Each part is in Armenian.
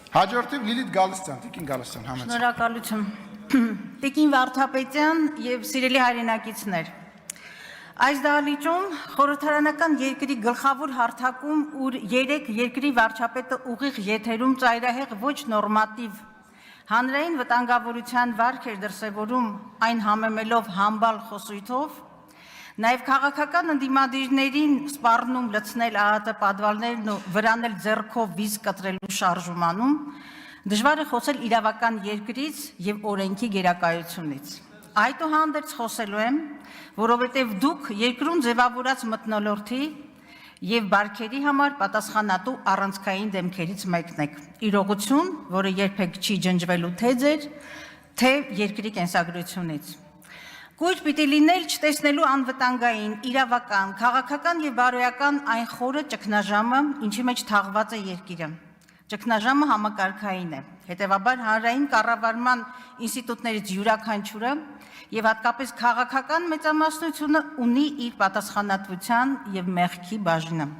Հաջորդիվ Լիլիթ Գալստյան, Տիկին Գալստյան, համեցեք։ Շնորհակալություն։ Տիկին Վարդապետյան եւ սիրելի հայրենակիցներ։ Այս դահլիճում խորհրդարանական երկրի գլխավոր հարթակում, ուր 3 երկրի վարչապետը ուղիղ եթերում ծայրահեղ ոչ նորմատիվ հանրային վտանգավորության վարք էր դրսևորում, այն համեմելով համբալ խոսույթով, նաև քաղաքական ընդդիմադիրներին սպառնում լցնել ԱԱՏ պատվալներն ու վրանել ձեռքով վիզ կտրելու շարժումանում, դժվար է խոսել իրավական երկրից եւ օրենքի գերակայությունից։ Այդուհանդերձ խոսելու եմ, որովհետև դուք երկրում ձևավորած մթնոլորտի եւ բարքերի համար պատասխանատու առանցքային դեմքերից մեկն եք։ Իրողություն, որը երբեք չի ջնջվելու թե ձեր, թե երկրի կենսագրությունից։ Կույր պիտի լինել չտեսնելու անվտանգային, իրավական, քաղաքական եւ բարոյական այն խորը ճգնաժամը, ինչի մեջ թաղված է երկիրը։ Ճգնաժամը համակարգային է, հետևաբար հանրային կառավարման ինստիտուտներից յուրաքանչյուրը եւ հատկապես քաղաքական մեծամասնությունը ունի իր պատասխանատվության եւ մեղքի բաժինը։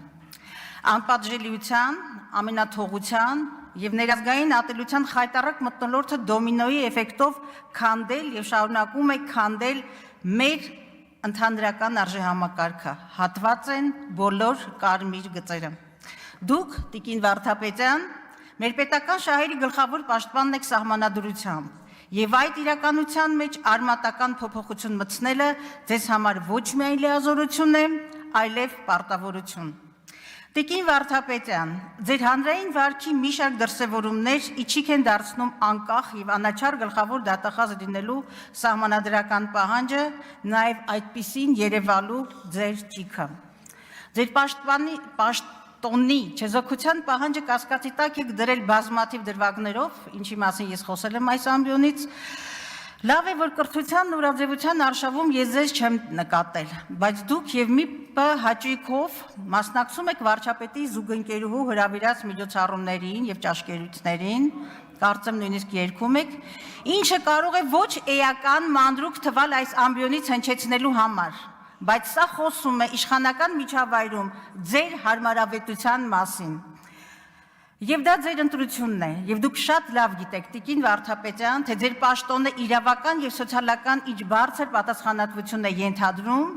Անպատժելիության, ամենաթողության եւ ներազգային ատելության խայտառակ մթնոլորտը դոմինոյի էֆեկտով քանդել եւ շարունակում է քանդել մեր ընդհանրական արժեհամակարգը, հատված են բոլոր կարմիր գծերը։ Դուք, Տիկին Վարդապետյան, մեր պետական շահերի գլխավոր պաշտպանն եք սահմանադրությամբ, եւ այդ իրականության մեջ արմատական փոփոխություն մտցնելը ձեզ համար ոչ միայն լիազորություն է, այլև պարտավորություն։ Տիկին Վարդապետյան, ձեր հանրային վարքի մի շարք դրսևորումներ իջիկ են դարձնում անկախ եւ անաչառ գլխավոր դատախազ լինելու սահմանադրական պահանջը, նաեւ այդպիսին երևալու ձեր ճիքը։ Ձեր պաշտոնի չեզոքության պահանջը կասկածի տակ եք դրել բազմաթիվ դրվագներով, ինչի մասին ես խոսել եմ այս ամբիոնից։ Լավ է, որ կրթության նորաձևության արշավում ես ձեզ չեմ նկատել, բայց դուք եւ մի հաճույքով մասնակցում եք վարչապետի զուգընկերուհու հրավիրած միջոցառումներին եւ ճաշկերույթներին, կարծեմ նույնիսկ երգում եք, ինչը կարող է ոչ էական մանրուք թվալ այս ամբիոնից հնչեցնելու համար, բայց սա խոսում է իշխանական միջավայրում ձեր հարմարավետության մասին։ Եվ դա ձեր ընտրությունն է, եւ դուք շատ լավ գիտեք, Տիկին Վարդապետյան, թե ձեր պաշտոնը իրավական եւ սոցիալական ինչ բարձր պատասխանատվություն է ենթադրում,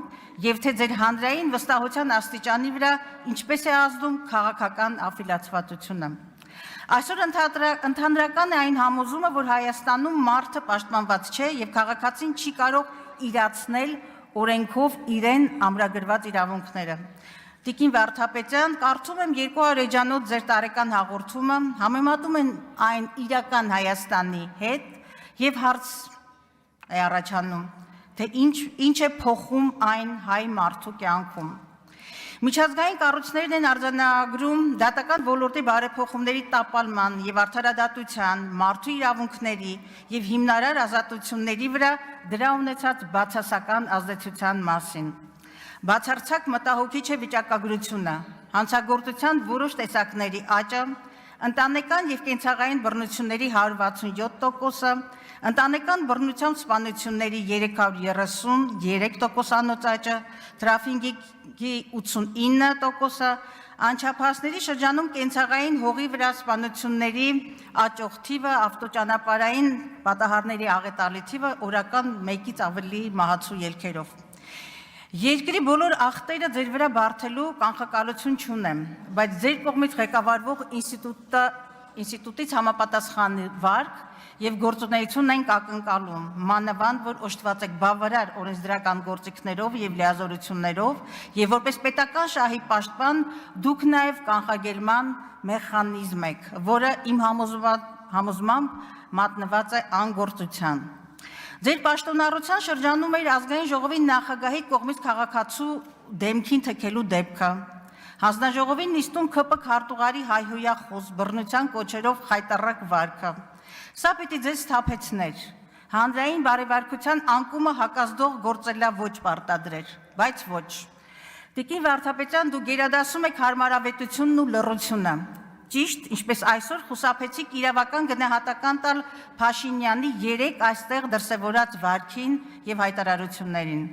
եւ թե ձեր հանրային վստահության աստիճանի վրա ինչպես է ազդում քաղաքական աֆիլացվածությունը։ Այսօր ընդհանրական է այն համոզումը, որ Հայաստանում մարդը պաշտպանված չէ եւ քաղաքացին չի կարող իրացնել օրենքով իրեն ամրագրված իրավունքները։ Տիկին Վարդապետյան, կարծում եմ 200 էջանոց ձեր տարեկան հաղորդումը համեմատում են այն իրական Հայաստանի հետ եւ հարց է առաջանում, թե ինչ է փոխում այն հայ մարդու կյանքում։ Միջազգային կառույցներն են արձանագրում դատական ոլորտի բարեփոխումների տապալման եւ արդարադատության, մարդու իրավունքների եւ հիմնարար ազատությունների վրա դրա ունեցած բացասական ազդեցության մասին։ Բացարձակ մտահոգիչ է վիճակագրությունը, հանցագործության որոշ տեսակների աճը, ընտանեկան եւ կենցաղային բռնությունների 167%, ընտանեկան բռնությամբ սպանությունների 333%-անոց աճը, թրաֆինգի 89%, անչափահասների շրջանում կենցաղային հողի վրա սպանությունների աճող թիվը, ավտոճանապարհային պատահարների աղետալի թիվը օրական 1-ից ավելի մահացու ելքերով։ Երկրի բոլոր ախտերը ձեր վրա բարթելու կանխակալություն չունեմ, բայց ձեր կողմից ղեկավարվող ինստիտուտից համապատասխան վարք եւ գործունեությունն են ակնկալում, մանավանդ որ օժտված եք բավարար օրենսդրական գործիքներով եւ լիազորություններով եւ որպես պետական շահի պաշտպան դուք նաեւ կանխարգելման մեխանիզմ եք, որը իմ համոզմամբ մատնված է անգործության։ Ձեր պաշտոնառության շրջանում էր ազգային ժողովի նախագահի կողմից քաղաքացու դեմքին թքելու դեպքը, հանձնաժողովի նիստում ՔՊ քարտուղարի հայհոյախոս բռնության կոչերով խայտառակ վարքը։ Սա պիտի ձեզ սթափեցներ, հանրային բարեվարկության անկումը հակազդող գործելաոճ պարտադրեր, բայց ոչ։ Տիկին Վարդապետյան, դուք գերադասում եք հարմարավետությունն ու լռությունը։ Ճիշտ, ինչպես այսօր խուսափեցիք իրավական գնահատական տալ Փաշինյանի 3 այստեղ դրսևորած վարքին եւ հայտարարություններին։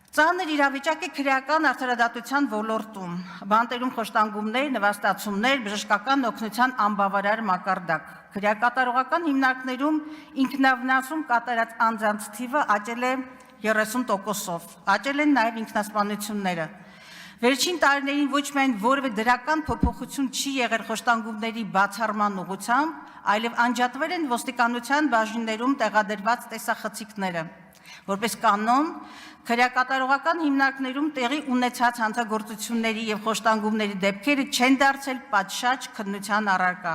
Ծանր իրավիճակ է քրեական արդարադատության ոլորտում, բանտերում խոշտանգումներ, նվաստացումներ, բժշկական օգնության անբավարար մակարդակ։ Քրեակատարողական հիմնարկներում ինքնավնասում կատարած անձանց թիվը աճել է 30%-ով, աճել են նաև ինքնասպանությունները։ Վերջին տարիներին ոչ միայն որևէ դրական փոփոխություն չի եղել խոշտանգումների բացառման ուղղությամբ, այլև անջատվել են ոստիկանության բաժիններում տեղադրված տեսախցիկները։ Որպես կանոն, քրեակատարողական հիմնարկներում տեղի ունեցած հանցագործությունների եւ խոշտանգումների դեպքերը չեն դարձել պատշաճ քննության առարկա։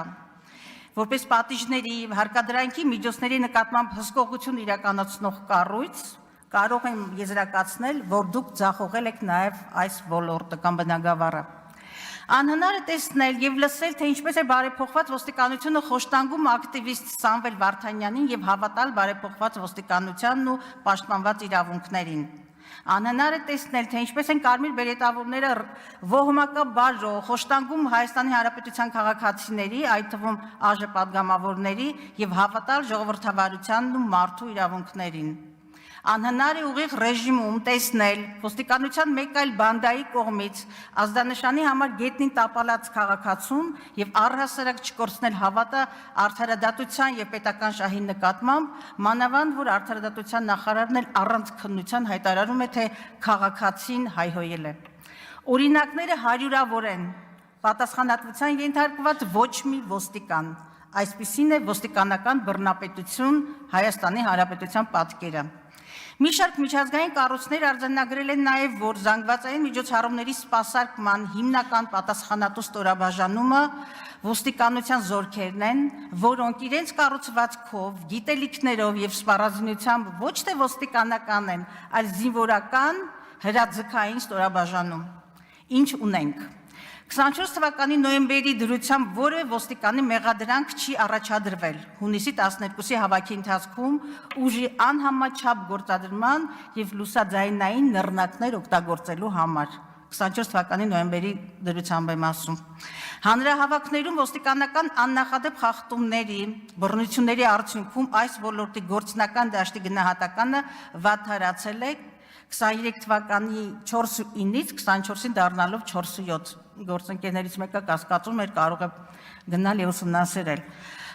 Որպես պատիժների եւ հարկադրանքի միջոցների նկատմամբ հսկողություն իրականացնող կառույց, կարող եմ եզրակացնել, որ դուք ձախողել եք նաեւ այս ոլորտը կամ բնագավառը։ Անհնար է տեսնել եւ լսել, թե ինչպես է բարեփոխված ոստիկանությունը խոշտանգում ակտիվիստ Սամվել Վարդանյանին եւ հավատալ բարեփոխված ոստիկանությանն ու պաշտպանված իրավունքներին։ Անհնար է տեսնել, թե ինչպես են կարմիր բերետավորները ոհմակաբար խոշտանգում Հայաստանի Հանրապետության քաղաքացիների, այդ թվում ԱԺ պատգամավորների եւ հավատալ ժողովրդավարությանն ու մարդու իրավունքներին։ Անհնար է ուղիղ ռեժիմում տեսնել ոստիկանության մեկ այլ բանդայի կողմից ազդանշանի համար գետնին տապալած քաղաքացուն եւ առհասարակ չկորցնել հավատը արդարադատության եւ պետական շահի նկատմամբ, մանավանդ որ արդարադատության նախարարն էլ առանց քննության հայտարարում է, թե քաղաքացին հայհոյել է։ Օրինակները հարյուրավոր են, պատասխանատվության ենթարկված ոչ մի ոստիկան, այսպիսին է ոստիկանական բռնապետություն Հայաստանի Հանրապետության պատկերը։ Մի շարք միջազգային կառույցներ արձանագրել են նաև, որ զանգվածային միջոցառումների սպասարկման հիմնական պատասխանատու ստորաբաժանումը ոստիկանության զորքերն են, որոնք իրենց կառուցվածքով, գիտելիքներով եւ սպառազինությամբ ոչ թե ոստիկանական են, այլ զինվորական հրաձգային ստորաբաժանում։ Ինչ ունենք։ 24 թվականի նոյեմբերի դրությամբ որևէ ոստիկանի մեղադրանք չի առաջադրվել հունիսի 12-ի հավաքի ընթացքում ուժի անհամաչափ գործադրման եւ լուսաձայնային նռնակներ օգտագործելու համար 24 թվականի նոյեմբերի դրությամբ եմ ասում հանրահավաքներում ոստիկանական աննախադեպ խախտումների բռնությունների արդյունքում այս ոլորտի գործնական դաշտի գնահատականը վատթարացել է 23 թվականի 4.9-ից 24-ին դառնալով 4.7 գործընկերներից մեկը կասկածում էր կարող է գնալ եւ ուսումնասիրել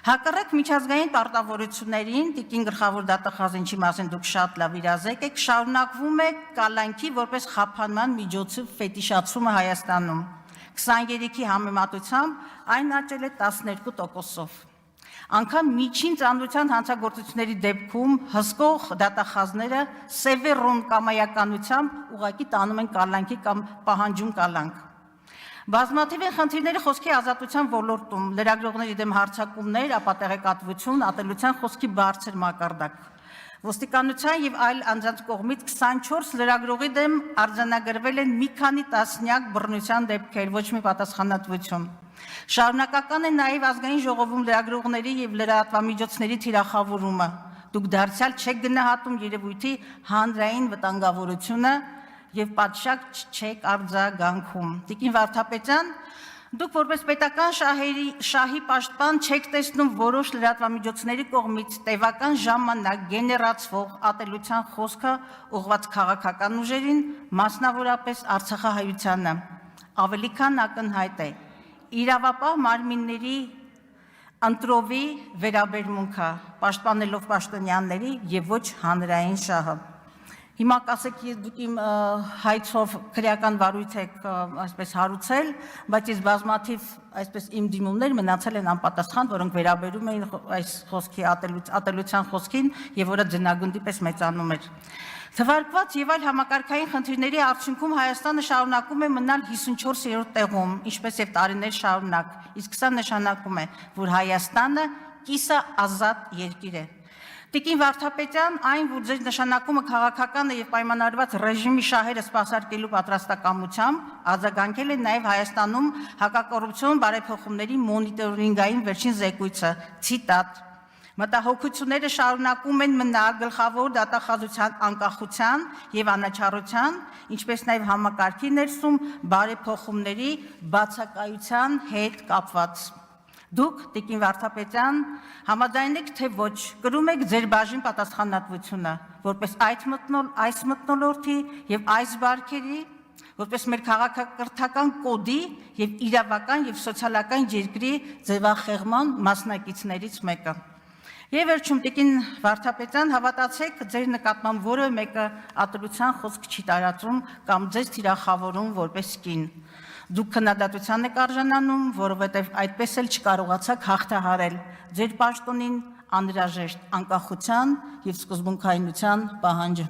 հակառակ միջազգային պարտավորություններին տիկին գլխավոր դատախազ ինչի մասին դուք շատ լավ իրազեկ եք շարունակվում է կալանքի որպես խափանման միջոցի ֆետիշացումը Հայաստանում 23-ի համեմատությամբ այն աճել է 12%-ով Անկամ միջին ծանրության հանցագործությունների դեպքում հսկող դատախազները սևեռուն կամայականությամբ ուղղակի տանում են կալանքի կամ պահանջում կալանք։ Բազմաթիվ են խնդիրները խոսքի ազատության ոլորտում, լրագրողների դեմ հարձակումներ, ապատեղեկատվություն, ատելության խոսքի բարձր մակարդակ։ Ոստիկանության եւ այլ անձանց կողմից 24 լրագրողի դեմ արձանագրվել են մի քանի տասնյակ բռնության դեպքեր, ոչ մի պատասխանատվություն։ Շարունակական է նաև ազգային ժողովում լրագրողների եւ լրատվամիջոցների թիրախավորումը։ Դուք դարձյալ չեք գնահատում երևույթի հանրային վտանգավորությունը եւ պատշաճ չեք արձագանքում։ Տիկին Վարդապետյան, դուք որպես պետական շահի պաշտպան չեք տեսնում որոշ լրատվամիջոցների կողմից տևական ժամանակ գեներացվող ատելության խոսքը ուղղված քաղաքական ուժերին, մասնավորապես արցախահայությանը։ Ավելի քան ակնհայտ է իրավապահ մարմինների ընտրովի վերաբերմունքը, պաշտպանելով պաշտոնյաների եւ ոչ հանրային շահը։ Հիմա կասեք, դուք իմ հայցով քրեական վարույթ եք այսպես հարուցել, բայց ես բազմաթիվ այսպես իմ դիմումներ մնացել են անպատասխան, որոնք վերաբերում էին այս խոսքի ատելության խոսքին եւ որը ձնագնդի պես մեծանում էր։ Թվարկված եւ այլ համակարգային խնդիրների արդյունքում Հայաստանը շարունակում է մնալ 54-րդ տեղում, ինչպես եւ տարիներ շարունակ, իսկ սա նշանակում է, որ Հայաստանը կիսաազատ երկիր է։ Տիկին Վարդապետյան, այն, որ ձեր նշանակումը քաղաքական եւ պայմանավորված ռեժիմի շահերը սպասարկելու պատրաստակամությամբ արձագանքել է նաեւ Հայաստանում հակակոռուպցիոն բարեփոխումների մոնիտորինգային վերջին զեկույցը, ցիտատ Մտահոգությունները շարունակում են մնալ գլխավոր դատախազության անկախության եւ անաչառության, ինչպես նաեւ համակարգի ներսում բարեփոխումների բացակայության հետ կապված։ Դուք, Տիկին Վարդապետյան, համաձայնեք թե ոչ, կրում եք ձեր բաժին պատասխանատվությունը, որպես այս մթնոլորտի եւ այս բարքերի, որպես մեր քաղաքակրթական կոդի եւ իրավական եւ սոցիալական երկրի ձևախեղման մասնակիցներից մեկը։ Եվ վերջում, Տիկին Վարդապետյան, հավատացեք, ձեր նկատմամբ որևէ մեկը ատելության խոսք չի տարածում կամ ձեզ թիրախավորում որպես կին։ Դուք քննադատության եք արժանանում, որովհետև այդպես էլ չկարողացաք հաղթահարել ձեր պաշտոնին անհրաժեշտ անկախության և սկզբունքայնության պահանջը։